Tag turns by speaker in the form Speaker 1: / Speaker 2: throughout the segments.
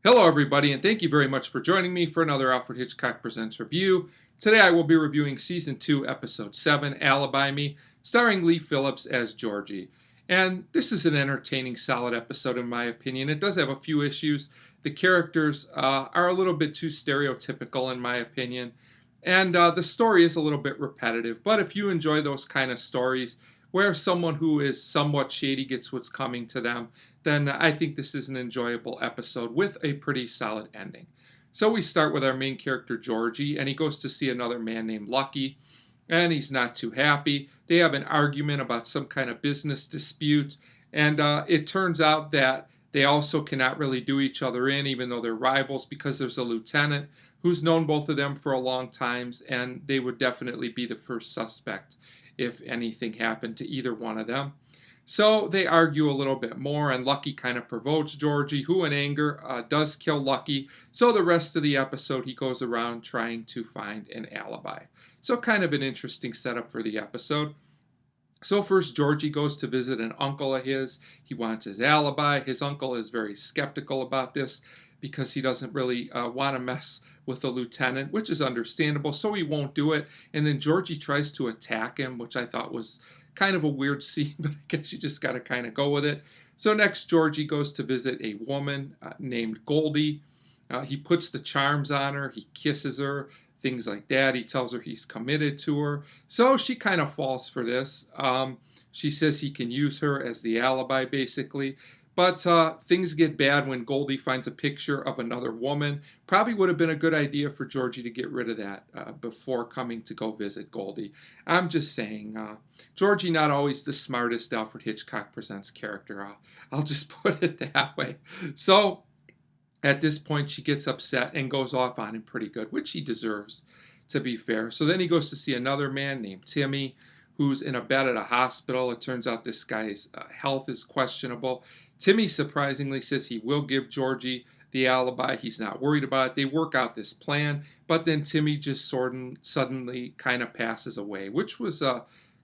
Speaker 1: Hello, everybody, and thank you very much for joining me for another Alfred Hitchcock Presents review. Today I will be reviewing Season 2, Episode 7, Alibi Me, starring Lee Phillips as Georgie. And this is an entertaining, solid episode in my opinion. It does have a few issues. The characters are a little bit too stereotypical in my opinion. And the story is a little bit repetitive. But if you enjoy those kind of stories where someone who is somewhat shady gets what's coming to them, then I think this is an enjoyable episode with a pretty solid ending. So we start with our main character, Georgie, and he goes to see another man named Lucky, and he's not too happy. They have an argument about some kind of business dispute, and it turns out that they also cannot really do each other in, even though they're rivals, because there's a lieutenant who's known both of them for a long time, and they would definitely be the first suspect if anything happened to either one of them. So they argue a little bit more, and Lucky kind of provokes Georgie, who in anger does kill Lucky. So the rest of the episode, he goes around trying to find an alibi. So kind of an interesting setup for the episode. So first, Georgie goes to visit an uncle of his. He wants his alibi. His uncle is very skeptical about this because he doesn't really want to mess with the lieutenant, which is understandable, so he won't do it. And then Georgie tries to attack him, which I thought was kind of a weird scene, but I guess you just got to kind of go with it. So next, Georgie goes to visit a woman named Goldie. He puts the charms on her. He kisses her, things like that. He tells her he's committed to her. So she kind of falls for this. She says he can use her as the alibi, basically. But things get bad when Goldie finds a picture of another woman. Probably would have been a good idea for Georgie to get rid of that before coming to go visit Goldie. I'm just saying, Georgie not always the smartest Alfred Hitchcock Presents character. I'll just put it that way. So at this point, she gets upset and goes off on him pretty good, which he deserves, to be fair. So then he goes to see another man named Timmy, who's in a bed at a hospital. It turns out this guy's health is questionable. Timmy surprisingly says he will give Georgie the alibi. He's not worried about it. They work out this plan, but then Timmy just suddenly kind of passes away, which was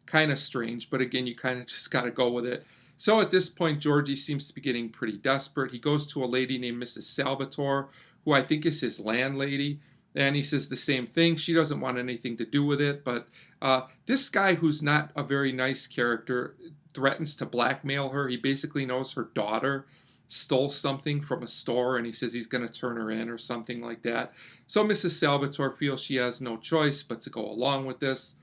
Speaker 1: kind of strange, but again, you kind of just got to go with it. So at this point, Georgie seems to be getting pretty desperate. He goes to a lady named Mrs. Salvatore, who I think is his landlady, and he says the same thing. She doesn't want anything to do with it, but this guy, who's not a very nice character, threatens to blackmail her. He basically knows her daughter stole something from a store, and he says he's going to turn her in or something like that. So Mrs. Salvatore feels she has no choice but to go along with this.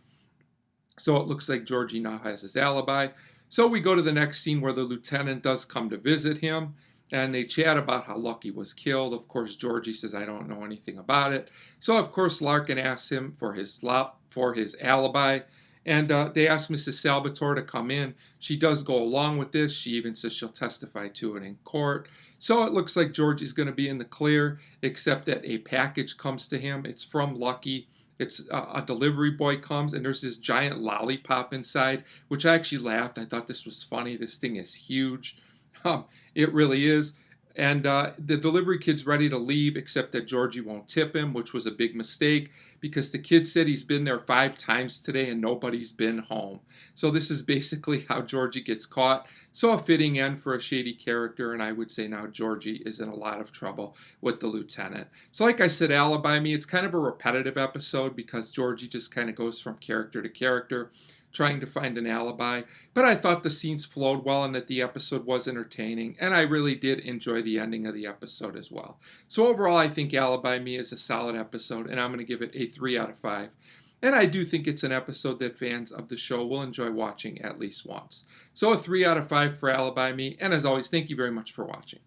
Speaker 1: So it looks like Georgie now has his alibi. So we go to the next scene where the lieutenant does come to visit him, and they chat about how Lucky was killed. Of course, Georgie says, I don't know anything about it. So, of course, Larkin asks him for his alibi, and they ask Mrs. Salvatore to come in. She does go along with this. She even says she'll testify to it in court. So it looks like Georgie's going to be in the clear, except that a package comes to him. It's from Lucky. It's a delivery boy comes, and there's this giant lollipop inside, which I actually laughed. I thought this was funny. This thing is huge. It really is. And the delivery kid's ready to leave, except that Georgie won't tip him, which was a big mistake because the kid said he's been there 5 times today and nobody's been home. So this is basically how Georgie gets caught. So a fitting end for a shady character, and I would say now Georgie is in a lot of trouble with the lieutenant. So like I said, Alibi Me, it's kind of a repetitive episode because Georgie just kind of goes from character to character, trying to find an alibi, but I thought the scenes flowed well and that the episode was entertaining, and I really did enjoy the ending of the episode as well. So overall, I think Alibi Me is a solid episode, and I'm going to give it a 3 out of 5. And I do think it's an episode that fans of the show will enjoy watching at least once. So a 3 out of 5 for Alibi Me, and as always, thank you very much for watching.